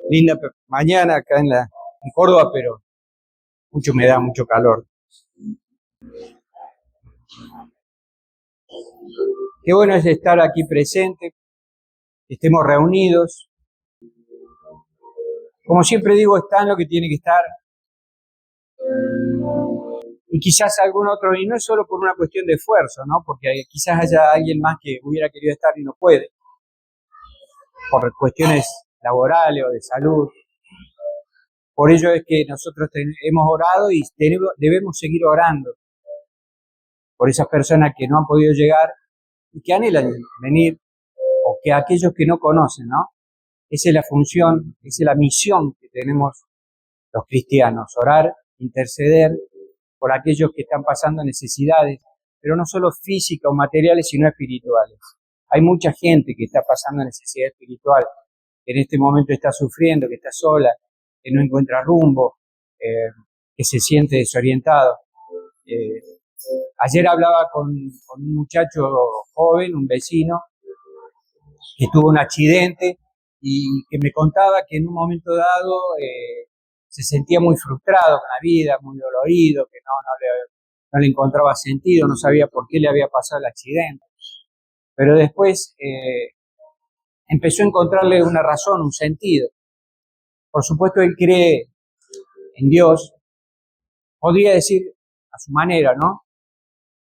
Linda mañana acá en Córdoba, pero mucha humedad, mucho calor. Qué bueno es estar aquí presente, que estemos reunidos. Como siempre digo, está en lo que tiene que estar. Y quizás algún otro, y no es solo por una cuestión de esfuerzo, ¿no? Porque quizás haya alguien más que hubiera querido estar y no puede, por cuestiones laborales o de salud. Por ello es que nosotros hemos orado y debemos seguir orando por esas personas que no han podido llegar y que anhelan venir, o que aquellos que no conocen, ¿no? Esa es la función, esa es la misión que tenemos los cristianos, orar, interceder por aquellos que están pasando necesidades, pero no solo físicas o materiales, sino espirituales. Hay mucha gente que está pasando necesidad espiritual, que en este momento está sufriendo, que está sola, que no encuentra rumbo, que se siente desorientado. Ayer hablaba con un muchacho joven, un vecino, que tuvo un accidente y que me contaba que en un momento dado se sentía muy frustrado con la vida, muy dolorido, que no le encontraba sentido, no sabía por qué le había pasado el accidente. Pero después empezó a encontrarle una razón, un sentido. Por supuesto, él cree en Dios, podría decir a su manera, ¿no?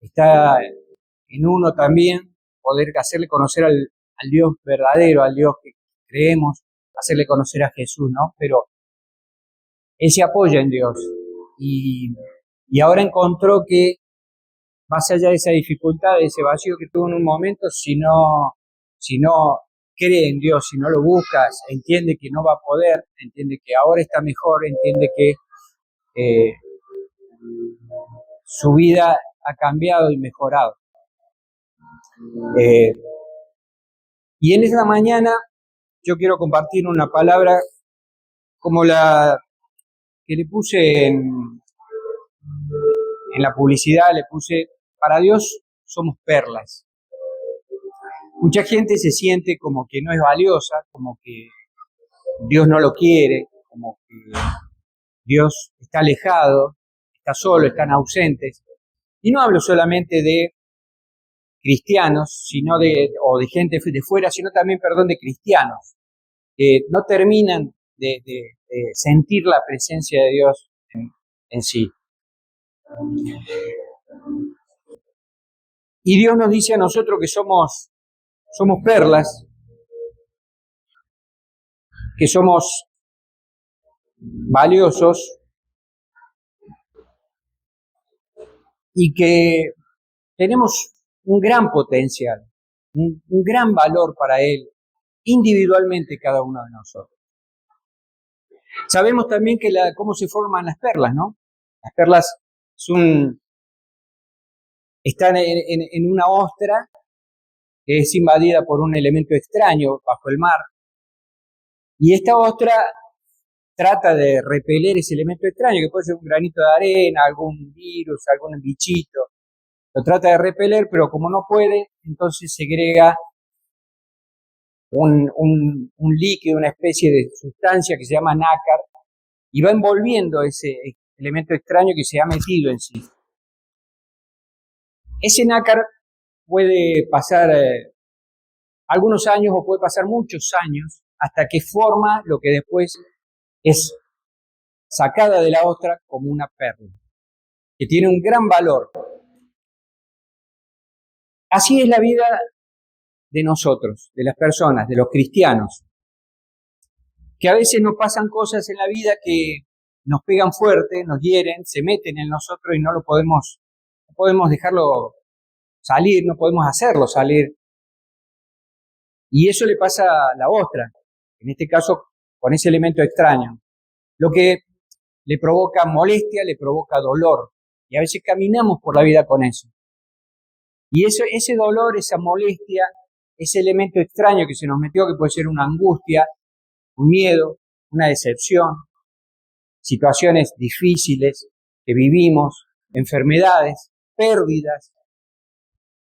Está en uno también poder hacerle conocer al Dios verdadero, al Dios que creemos, hacerle conocer a Jesús, ¿no? Pero él se apoya en Dios y ahora encontró que más allá de esa dificultad, de ese vacío que tuvo en un momento, si no cree en Dios, si no lo buscas, entiende que no va a poder, entiende que ahora está mejor, entiende que eh, su vida ha cambiado y mejorado. Y en esta mañana yo quiero compartir una palabra como la que le puse en la publicidad, le puse: para Dios somos perlas. Mucha gente se siente como que no es valiosa, como que Dios no lo quiere, como que Dios está alejado, está solo, están ausentes. Y no hablo solamente de cristianos, o de gente de fuera, sino también, de cristianos, que no terminan de sentir la presencia de Dios en sí. Y Dios nos dice a nosotros que somos perlas, que somos valiosos y que tenemos un gran potencial, un gran valor para Él, individualmente cada uno de nosotros. Sabemos también que cómo se forman las perlas, ¿no? Las perlas están en una ostra que es invadida por un elemento extraño bajo el mar, y esta ostra trata de repeler ese elemento extraño, que puede ser un granito de arena, algún virus, algún bichito. Lo trata de repeler, pero como no puede, entonces segrega un líquido, una especie de sustancia que se llama nácar, y va envolviendo ese elemento extraño que se ha metido en sí. Ese nácar puede pasar algunos años o puede pasar muchos años hasta que forma lo que después es sacada de la ostra como una perla, que tiene un gran valor. Así es la vida de nosotros, de las personas, de los cristianos, que a veces nos pasan cosas en la vida que nos pegan fuerte, nos hieren, se meten en nosotros y no podemos dejarlo salir, no podemos hacerlo salir. Y eso le pasa a la ostra, en este caso con ese elemento extraño, lo que le provoca molestia, le provoca dolor, y a veces caminamos por la vida con eso. Y ese dolor, esa molestia, ese elemento extraño que se nos metió, que puede ser una angustia, un miedo, una decepción, situaciones difíciles que vivimos, enfermedades, pérdidas.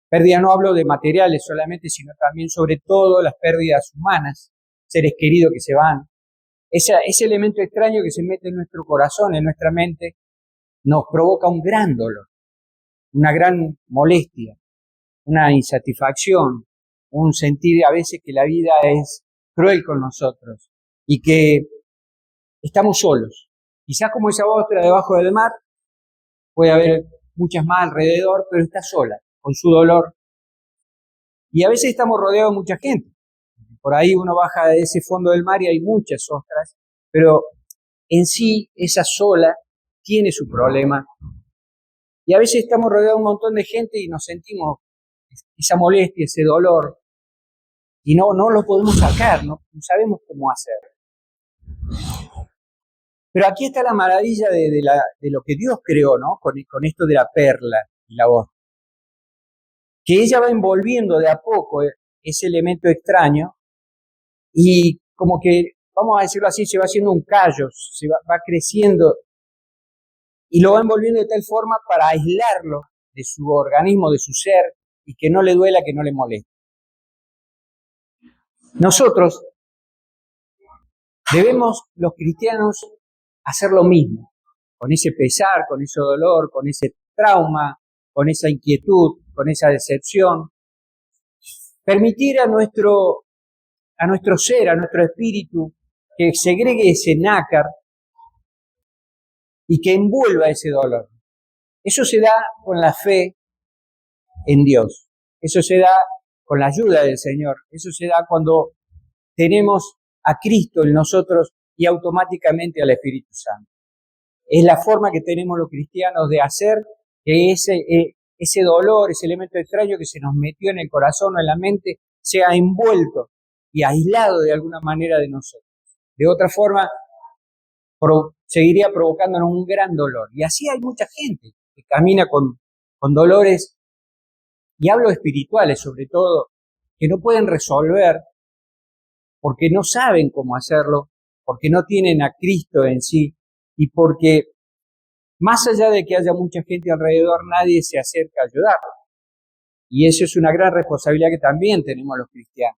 Pérdida no hablo de materiales solamente, sino también sobre todo las pérdidas humanas, seres queridos que se van, ese elemento extraño que se mete en nuestro corazón, en nuestra mente, nos provoca un gran dolor, una gran molestia, una insatisfacción, un sentir a veces que la vida es cruel con nosotros y que estamos solos. Quizás como esa ostra debajo del mar, puede haber muchas más alrededor, pero está sola, con su dolor. Y a veces estamos rodeados de mucha gente. Por ahí uno baja de ese fondo del mar y hay muchas ostras, pero en sí esa sola tiene su problema. Y a veces estamos rodeados de un montón de gente y nos sentimos esa molestia, ese dolor, y no lo podemos sacar, no sabemos cómo hacer. Pero aquí está la maravilla de lo que Dios creó, ¿no? Con esto de la perla y la ostra. Que ella va envolviendo de a poco ese elemento extraño y como que, vamos a decirlo así, se va haciendo un callo, se va creciendo y lo va envolviendo de tal forma para aislarlo de su organismo, de su ser, y que no le duela, que no le moleste. Nosotros debemos, los cristianos, hacer lo mismo, con ese pesar, con ese dolor, con ese trauma, con esa inquietud, con esa decepción. Permitir a nuestro ser, a nuestro espíritu, que segregue ese nácar y que envuelva ese dolor. Eso se da con la fe en Dios. Eso se da con la ayuda del Señor. Eso se da cuando tenemos a Cristo en nosotros y automáticamente al Espíritu Santo. Es la forma que tenemos los cristianos de hacer que ese dolor, ese elemento extraño que se nos metió en el corazón o en la mente, sea envuelto y aislado de alguna manera de nosotros. De otra forma, seguiría provocándonos un gran dolor. Y así hay mucha gente que camina con dolores, y hablo espirituales sobre todo, que no pueden resolver porque no saben cómo hacerlo, porque no tienen a Cristo en sí, y porque más allá de que haya mucha gente alrededor, nadie se acerca a ayudarlo. Y eso es una gran responsabilidad que también tenemos los cristianos.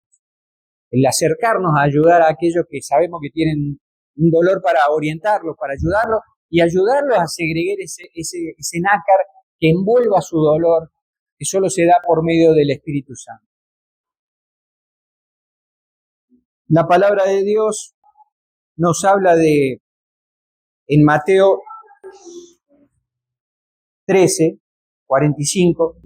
El acercarnos a ayudar a aquellos que sabemos que tienen un dolor, para orientarlos, para ayudarlos y ayudarlos a segregar ese nácar que envuelva su dolor, que solo se da por medio del Espíritu Santo. La palabra de Dios nos habla en Mateo 13, 45,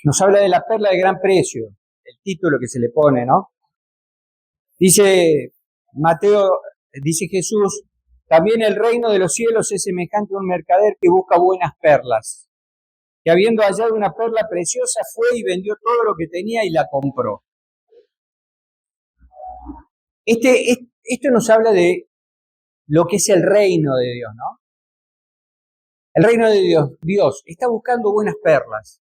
nos habla de la perla de gran precio, el título que se le pone, ¿no? Dice Jesús, también el reino de los cielos es semejante a un mercader que busca buenas perlas, que habiendo hallado una perla preciosa fue y vendió todo lo que tenía y la compró. Esto nos habla de lo que es el reino de Dios, ¿no? El reino de Dios está buscando buenas perlas.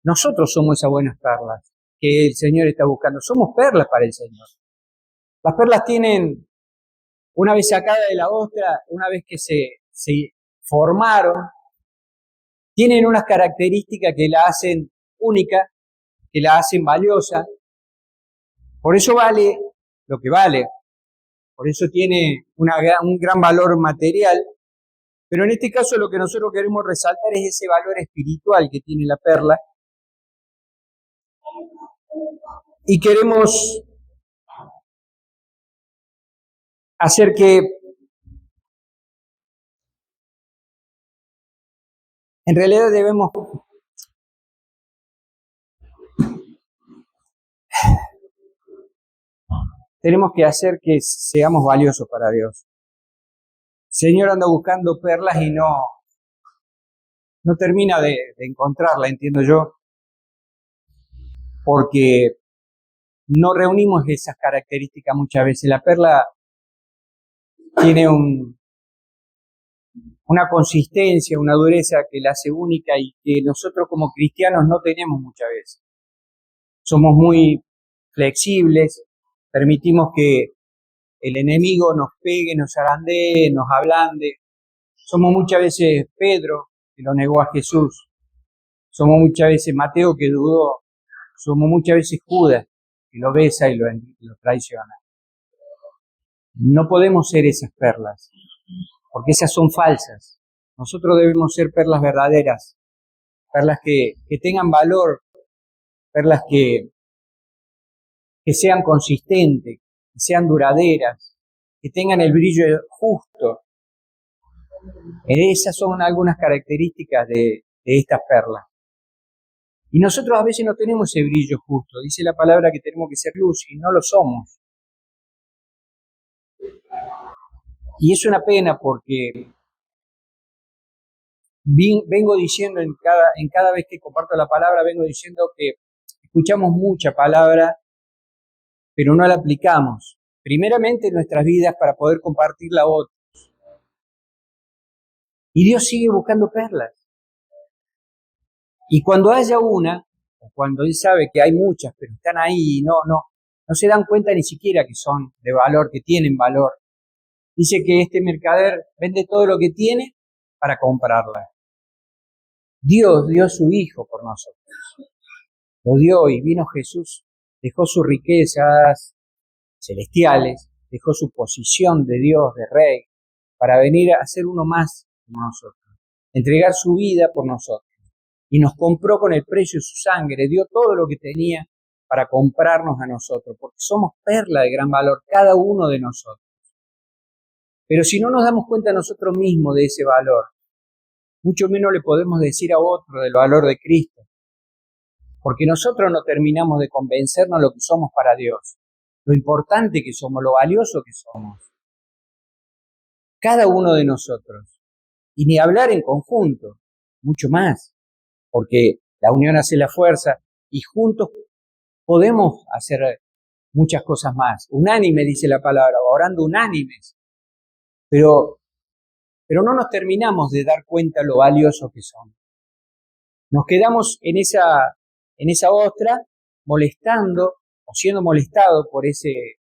Nosotros somos esas buenas perlas que el Señor está buscando. Somos perlas para el Señor. Las perlas tienen, una vez sacada de la ostra, una vez que se formaron, tienen unas características que la hacen única, que la hacen valiosa. Por eso vale lo que vale. Por eso tiene un gran valor material. Pero en este caso lo que nosotros queremos resaltar es ese valor espiritual que tiene la perla. Y queremos hacer que en realidad tenemos que hacer que seamos valiosos para Dios. El Señor anda buscando perlas y no termina de encontrarla, entiendo yo, porque no reunimos esas características muchas veces. La perla tiene una consistencia, una dureza que la hace única y que nosotros como cristianos no tenemos muchas veces. Somos muy flexibles, permitimos que el enemigo nos pegue, nos zarandee, nos ablande. Somos muchas veces Pedro, que lo negó a Jesús. Somos muchas veces Mateo, que dudó. Somos muchas veces Judas, que lo besa y lo traiciona. No podemos ser esas perlas, porque esas son falsas. Nosotros debemos ser perlas verdaderas, perlas que tengan valor, perlas que sean consistentes, que sean duraderas, que tengan el brillo justo. Esas son algunas características de estas perlas. Y nosotros a veces no tenemos ese brillo justo. Dice la palabra que tenemos que ser luz y no lo somos. Y es una pena porque vengo diciendo en cada vez que comparto la palabra, vengo diciendo que escuchamos mucha palabra, pero no la aplicamos. Primeramente en nuestras vidas para poder compartirla a otros. Y Dios sigue buscando perlas. Y cuando haya una, o cuando Él sabe que hay muchas, pero están ahí y no se dan cuenta ni siquiera que son de valor, que tienen valor. Dice que este mercader vende todo lo que tiene para comprarla. Dios dio a su Hijo por nosotros. Lo dio y vino Jesús, dejó sus riquezas celestiales, dejó su posición de Dios, de Rey, para venir a ser uno más como nosotros, entregar su vida por nosotros. Y nos compró con el precio de su sangre, dio todo lo que tenía para comprarnos a nosotros, porque somos perla de gran valor, cada uno de nosotros. Pero si no nos damos cuenta nosotros mismos de ese valor, mucho menos le podemos decir a otro del valor de Cristo, porque nosotros no terminamos de convencernos de lo que somos para Dios, lo importante que somos, lo valioso que somos. Cada uno de nosotros. Y ni hablar en conjunto, mucho más, porque la unión hace la fuerza y juntos podemos hacer muchas cosas más. Unánime, dice la palabra, orando unánimes. Pero no nos terminamos de dar cuenta lo valioso que somos. Nos quedamos en esa ostra molestando o siendo molestados por ese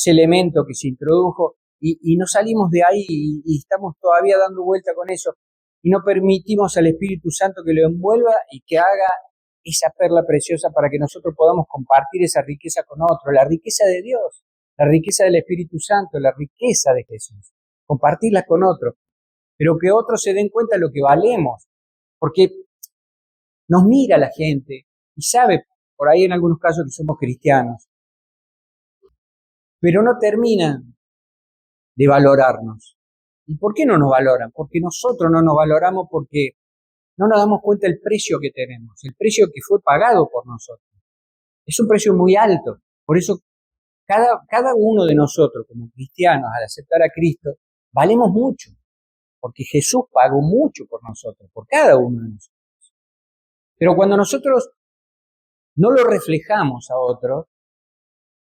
elemento que se introdujo y no salimos de ahí y estamos todavía dando vuelta con eso y no permitimos al Espíritu Santo que lo envuelva y que haga esa perla preciosa para que nosotros podamos compartir esa riqueza con otros, la riqueza de Dios, la riqueza del Espíritu Santo, la riqueza de Jesús, compartirla con otros, pero que otros se den cuenta de lo que valemos, porque nos mira la gente y sabe, por ahí en algunos casos, que somos cristianos, pero no terminan de valorarnos. ¿Y por qué no nos valoran? Porque nosotros no nos valoramos, porque no nos damos cuenta del precio que tenemos, el precio que fue pagado por nosotros. Es un precio muy alto. Por eso cada uno de nosotros como cristianos, al aceptar a Cristo, valemos mucho, porque Jesús pagó mucho por nosotros, por cada uno de nosotros. Pero cuando nosotros no lo reflejamos a otros,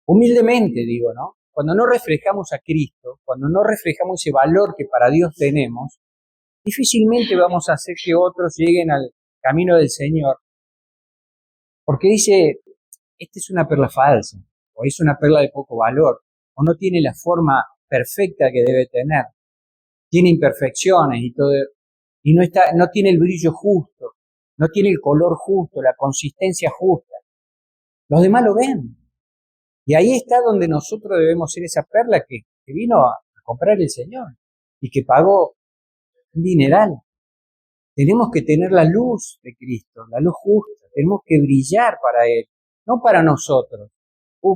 humildemente digo, ¿no? Cuando no reflejamos a Cristo, cuando no reflejamos ese valor que para Dios tenemos, difícilmente vamos a hacer que otros lleguen al camino del Señor. Porque dice, esta es una perla falsa, o es una perla de poco valor, o no tiene la forma perfecta que debe tener, tiene imperfecciones y todo, y no tiene el brillo justo, no tiene el color justo, la consistencia justa. Los demás lo ven. Y ahí está donde nosotros debemos ser esa perla que vino a comprar el Señor y que pagó un dineral. Tenemos que tener la luz de Cristo, la luz justa. Tenemos que brillar para Él, no para nosotros.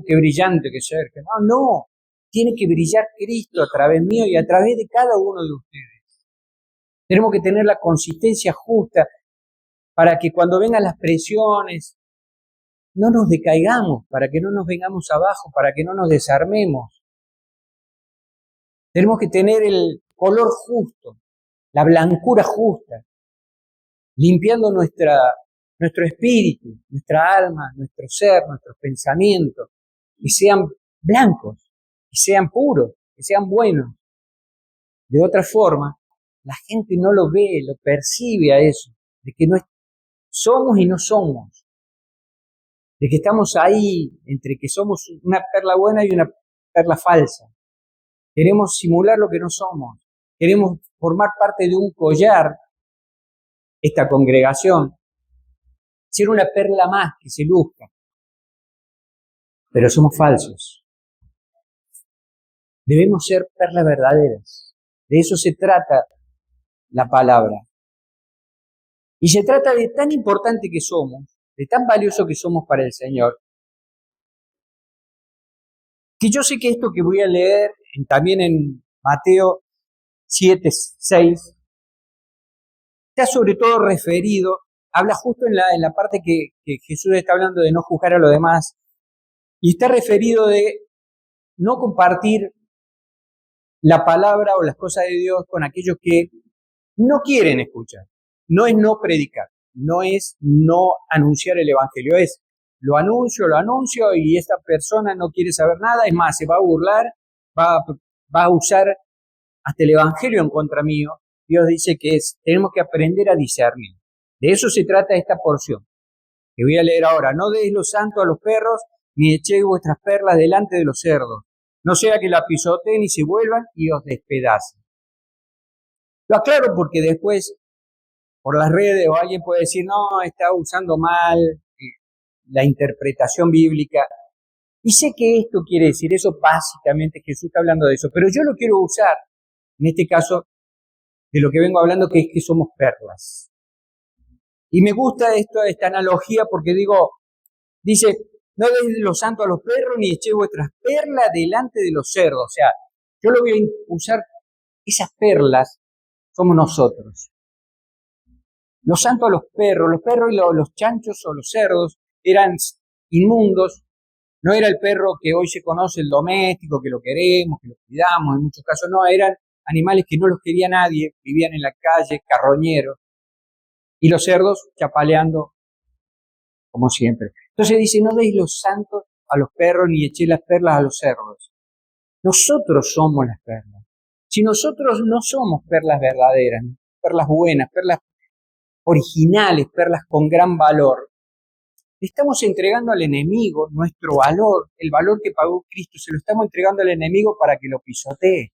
Qué brillante que ser. No. Tiene que brillar Cristo a través mío y a través de cada uno de ustedes. Tenemos que tener la consistencia justa para que cuando vengan las presiones no nos decaigamos, para que no nos vengamos abajo, para que no nos desarmemos. Tenemos que tener el color justo, la blancura justa, limpiando nuestro espíritu, nuestra alma, nuestro ser, nuestros pensamientos, que sean blancos, que sean puros, que sean buenos. De otra forma, la gente no lo ve, lo percibe a eso, de que no somos y no somos. De que estamos ahí entre que somos una perla buena y una perla falsa. Queremos simular lo que no somos. Queremos formar parte de un collar, esta congregación, ser una perla más que se luzca. Pero somos falsos. Debemos ser perlas verdaderas. De eso se trata la palabra. Y se trata de tan importante que somos, de tan valioso que somos para el Señor, que yo sé que esto que voy a leer también en Mateo 7:6, está sobre todo referido, habla justo en la parte que Jesús está hablando de no juzgar a los demás, y está referido de no compartir la palabra o las cosas de Dios con aquellos que no quieren escuchar. No es no predicar, no es no anunciar el Evangelio, es lo anuncio y esta persona no quiere saber nada, es más, se va a burlar, va a usar hasta el Evangelio en contra mío. Dios dice que tenemos que aprender a discernir. De eso se trata esta porción que voy a leer ahora. No deis lo santo a los perros, ni echéis vuestras perlas delante de los cerdos, no sea que la pisoteen y se vuelvan y os despedacen. Lo aclaro porque después, por las redes, o alguien puede decir, no, está usando mal la interpretación bíblica. Y sé que esto quiere decir, eso básicamente, Jesús está hablando de eso, pero yo lo quiero usar, en este caso, de lo que vengo hablando, que es que somos perlas. Y me gusta esta analogía porque dice, no deis lo santo a los perros, ni echéis vuestras perlas delante de los cerdos. O sea, yo lo voy a usar, esas perlas somos nosotros. Lo santo a los perros y los chanchos o los cerdos eran inmundos. No era el perro que hoy se conoce, el doméstico, que lo queremos, que lo cuidamos, en muchos casos no, eran animales que no los quería nadie, vivían en la calle, carroñeros, y los cerdos chapaleando como siempre. Entonces dice, no deis los santos a los perros ni echéis las perlas a los cerdos. Nosotros somos las perlas. Si nosotros no somos perlas verdaderas, perlas buenas, perlas originales, perlas con gran valor, le estamos entregando al enemigo nuestro valor, el valor que pagó Cristo, se lo estamos entregando al enemigo para que lo pisotee,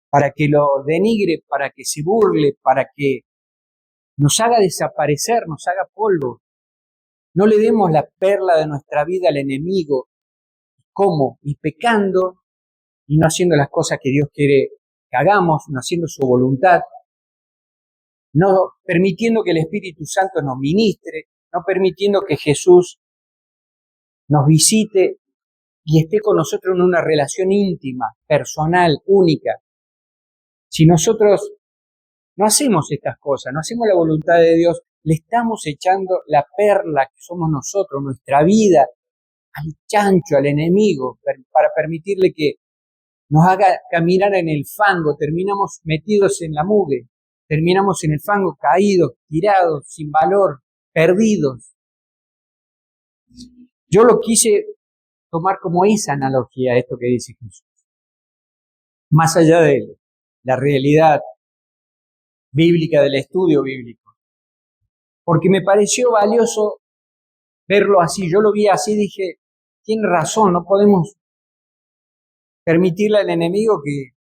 para que lo denigre, para que se burle, para que nos haga desaparecer, nos haga polvo. No le demos la perla de nuestra vida al enemigo. ¿Cómo? Y pecando y no haciendo las cosas que Dios quiere que hagamos, no haciendo su voluntad, no permitiendo que el Espíritu Santo nos ministre, no permitiendo que Jesús nos visite y esté con nosotros en una relación íntima, personal, única. Si nosotros no hacemos estas cosas, no hacemos la voluntad de Dios, le estamos echando la perla que somos nosotros, nuestra vida, al chancho, al enemigo, para permitirle que nos haga caminar en el fango. Terminamos metidos en la mugre, terminamos en el fango caídos, tirados, sin valor, perdidos. Yo lo quise tomar como esa analogía, esto que dice Jesús. Más allá de la realidad bíblica, del estudio bíblico. Porque me pareció valioso verlo así. Yo lo vi así, dije, tiene razón, no podemos permitirle al enemigo que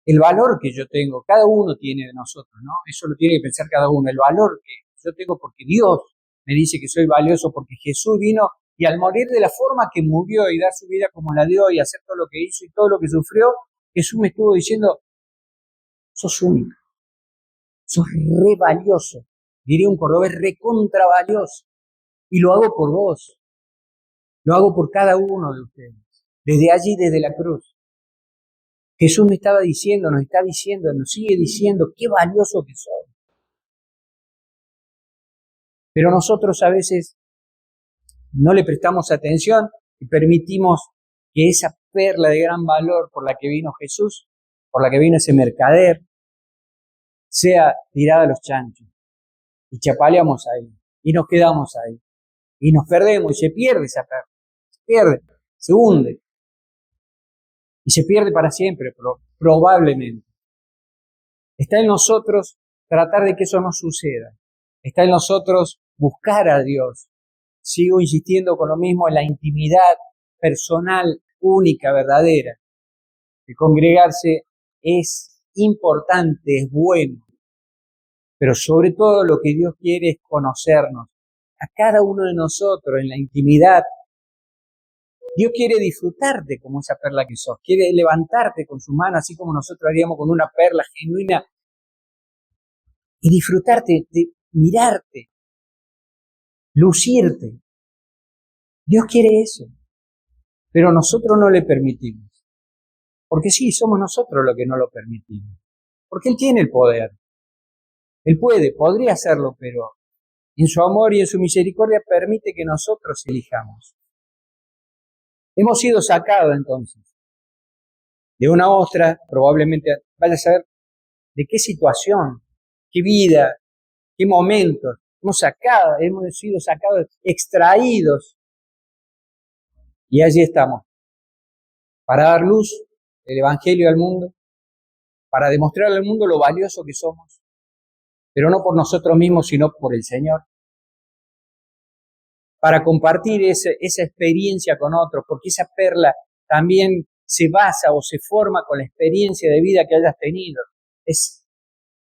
el valor que yo tengo, cada uno tiene de nosotros, ¿no? Eso lo tiene que pensar cada uno, el valor que yo tengo porque Dios me dice que soy valioso, porque Jesús vino y al morir de la forma que murió y dar su vida como la dio y hacer todo lo que hizo y todo lo que sufrió, Jesús me estuvo diciendo, sos único, sos re valioso, diría un cordobés, recontra valioso, y lo hago por vos, lo hago por cada uno de ustedes, desde allí, desde la cruz. Jesús me estaba diciendo, nos está diciendo, nos sigue diciendo, qué valioso que soy. Pero nosotros a veces no le prestamos atención y permitimos que esa perla de gran valor por la que vino Jesús, por la que vino ese mercader, sea tirada a los chanchos. Y chapaleamos ahí, y nos quedamos ahí, y nos perdemos, y se pierde esa perla, se pierde, se hunde, y se pierde para siempre, probablemente. Está en nosotros tratar de que eso no suceda, está en nosotros buscar a Dios. Sigo insistiendo con lo mismo en la intimidad personal, única, verdadera. El congregarse es importante, es bueno, pero sobre todo lo que Dios quiere es conocernos, a cada uno de nosotros en la intimidad, Dios quiere disfrutarte como esa perla que sos, quiere levantarte con su mano, así como nosotros haríamos con una perla genuina, y disfrutarte, de mirarte, lucirte. Dios quiere eso, pero nosotros no le permitimos. Porque sí, somos nosotros los que no lo permitimos. Porque Él tiene el poder. Él podría hacerlo, pero en su amor y en su misericordia permite que nosotros elijamos. Hemos sido sacados entonces de una ostra, probablemente vaya a saber de qué situación, qué vida, qué momentos. Hemos sido sacados, extraídos. Y allí estamos, para dar luz del Evangelio al mundo, para demostrarle al mundo lo valioso que somos, pero no por nosotros mismos, sino por el Señor. Para compartir esa experiencia con otros, porque esa perla también se basa o se forma con la experiencia de vida que hayas tenido. Es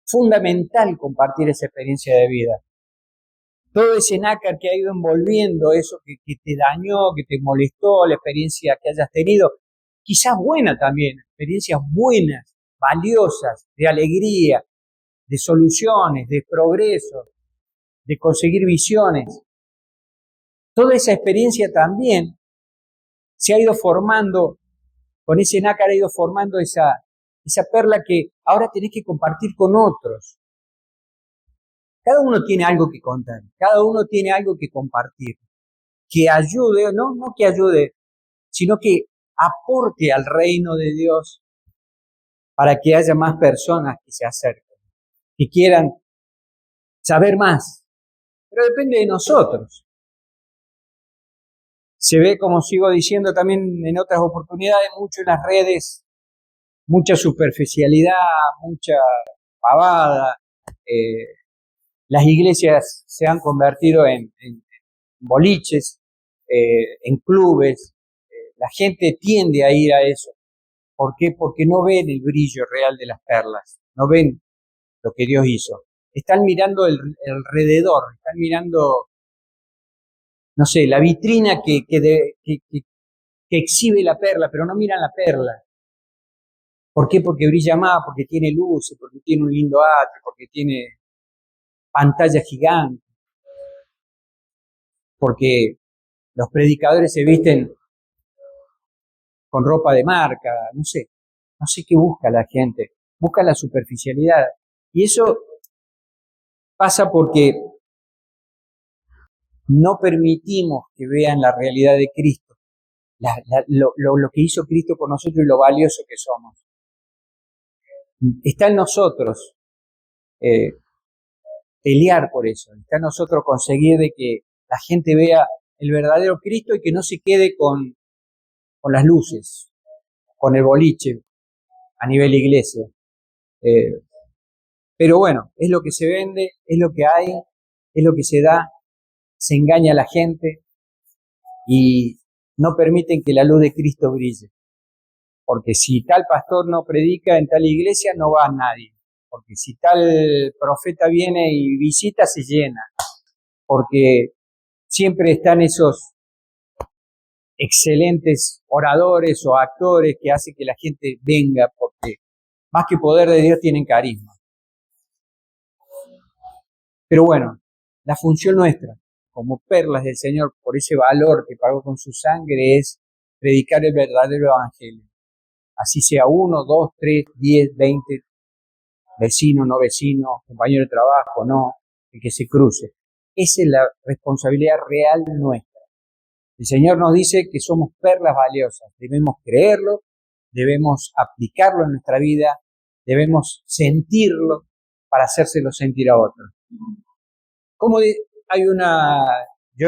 fundamental compartir esa experiencia de vida. Todo ese nácar que ha ido envolviendo eso que te dañó, que te molestó, la experiencia que hayas tenido, quizás buena también, experiencias buenas, valiosas, de alegría, de soluciones, de progreso, de conseguir visiones. Toda esa experiencia también se ha ido formando, con ese nácar ha ido formando esa perla que ahora tenés que compartir con otros. Cada uno tiene algo que contar, cada uno tiene algo que compartir, que ayude, no que ayude, sino que aporte al reino de Dios para que haya más personas que se acerquen, que quieran saber más. Pero depende de nosotros. Se ve, como sigo diciendo también en otras oportunidades, mucho en las redes, mucha superficialidad, mucha pavada. Las iglesias se han convertido en boliches, en clubes. La gente tiende a ir a eso. ¿Por qué? Porque no ven el brillo real de las perlas, no ven lo que Dios hizo. Están mirando el alrededor, están mirando, no sé, la vitrina que exhibe la perla, pero no miran la perla. ¿Por qué? Porque brilla más, porque tiene luces, porque tiene un lindo atrio, porque tiene pantalla gigante, porque los predicadores se visten con ropa de marca, no sé qué busca la gente, busca la superficialidad. Y eso pasa porque no permitimos que vean la realidad de Cristo, lo que hizo Cristo por nosotros y lo valioso que somos. Está en nosotros pelear por eso, está en nosotros conseguir de que la gente vea el verdadero Cristo y que no se quede con las luces, con el boliche a nivel iglesia. Pero bueno, es lo que se vende, es lo que hay, es lo que se da, se engaña a la gente y no permiten que la luz de Cristo brille. Porque si tal pastor no predica en tal iglesia, no va nadie. Porque si tal profeta viene y visita, se llena. Porque siempre están esos excelentes oradores o actores que hacen que la gente venga, porque más que poder de Dios tienen carisma. Pero bueno, la función nuestra, como perlas del Señor, por ese valor que pagó con su sangre, es predicar el verdadero evangelio. Así sea 1, 2, 3, 10, 20, vecino, no vecino, compañero de trabajo, no, el que se cruce. Esa es la responsabilidad real nuestra. El Señor nos dice que somos perlas valiosas. Debemos creerlo, debemos aplicarlo en nuestra vida, debemos sentirlo para hacérselo sentir a otros. Yo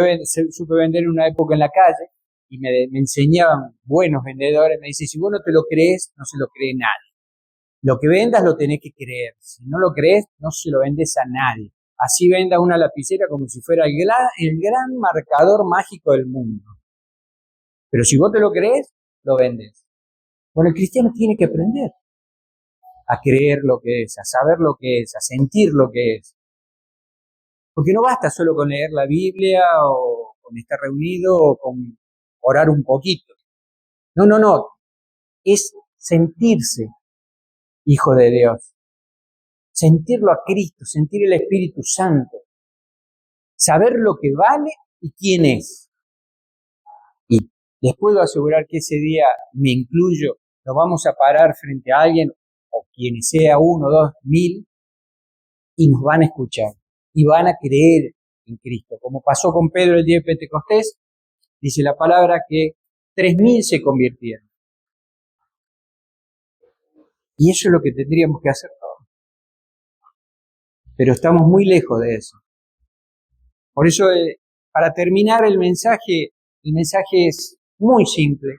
supe vender en una época en la calle y me enseñaban buenos vendedores, me dicen, si vos no te lo crees, no se lo cree nadie. Lo que vendas lo tenés que creer. Si no lo crees, no se lo vendes a nadie. Así vendas una lapicera como si fuera el gran marcador mágico del mundo. Pero si vos te lo crees, lo vendes. Bueno, el cristiano tiene que aprender a creer lo que es, a saber lo que es, a sentir lo que es. Porque no basta solo con leer la Biblia o con estar reunido o con orar un poquito. No, no, no. Es sentirse hijo de Dios. Sentirlo a Cristo, sentir el Espíritu Santo. Saber lo que vale y quién es. Y les puedo asegurar que ese día, me incluyo, nos vamos a parar frente a alguien, o quien sea 1, 2, 1000, y nos van a escuchar. Y van a creer en Cristo. Como pasó con Pedro el día de Pentecostés, dice la palabra que 3000 se convirtieron. Y eso es lo que tendríamos que hacer todos. Pero estamos muy lejos de eso. Por eso, para terminar el mensaje es muy simple.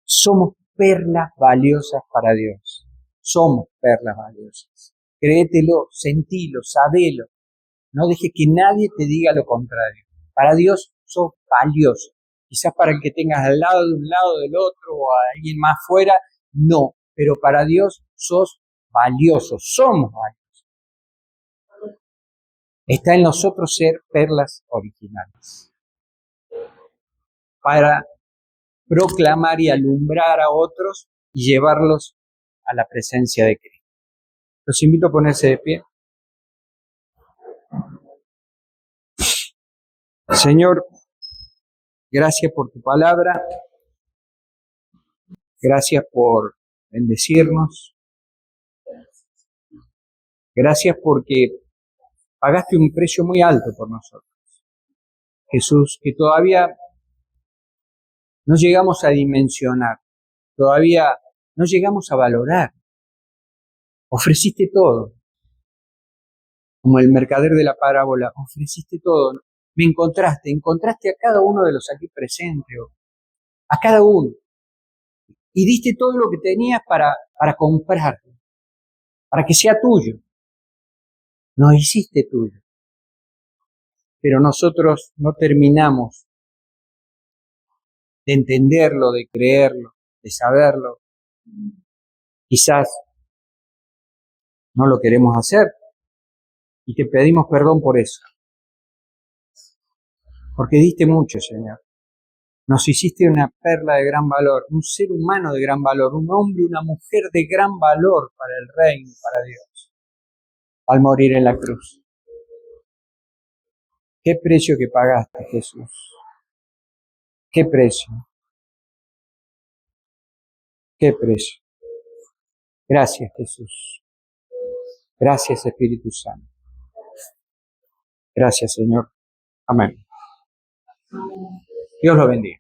Somos perlas valiosas para Dios. Somos perlas valiosas. Créetelo, sentilo, sabelo. No dejes que nadie te diga lo contrario. Para Dios sos valioso. Quizás para el que tengas al lado de un lado del otro o a alguien más fuera, no. Pero para Dios sos valioso. Somos valiosos. Está en nosotros ser perlas originales. Para proclamar y alumbrar a otros y llevarlos a la presencia de Cristo. Los invito a ponerse de pie. Señor, gracias por tu palabra. Gracias por bendecirnos. Gracias porque pagaste un precio muy alto por nosotros. Jesús, que todavía no llegamos a dimensionar, todavía no llegamos a valorar. Ofreciste todo. Como el mercader de la parábola, ofreciste todo. Me encontraste a cada uno de los aquí presentes, a cada uno. Y diste todo lo que tenías para comprarlo, para que sea tuyo. Nos hiciste tuyo. Pero nosotros no terminamos de entenderlo, de creerlo, de saberlo. Quizás no lo queremos hacer y te pedimos perdón por eso. Porque diste mucho, Señor. Nos hiciste una perla de gran valor, un ser humano de gran valor, un hombre, una mujer de gran valor para el reino, para Dios, al morir en la cruz. ¿Qué precio que pagaste, Jesús? ¿Qué precio? ¿Qué precio? Gracias, Jesús. Gracias, Espíritu Santo. Gracias, Señor. Amén. Dios lo bendiga.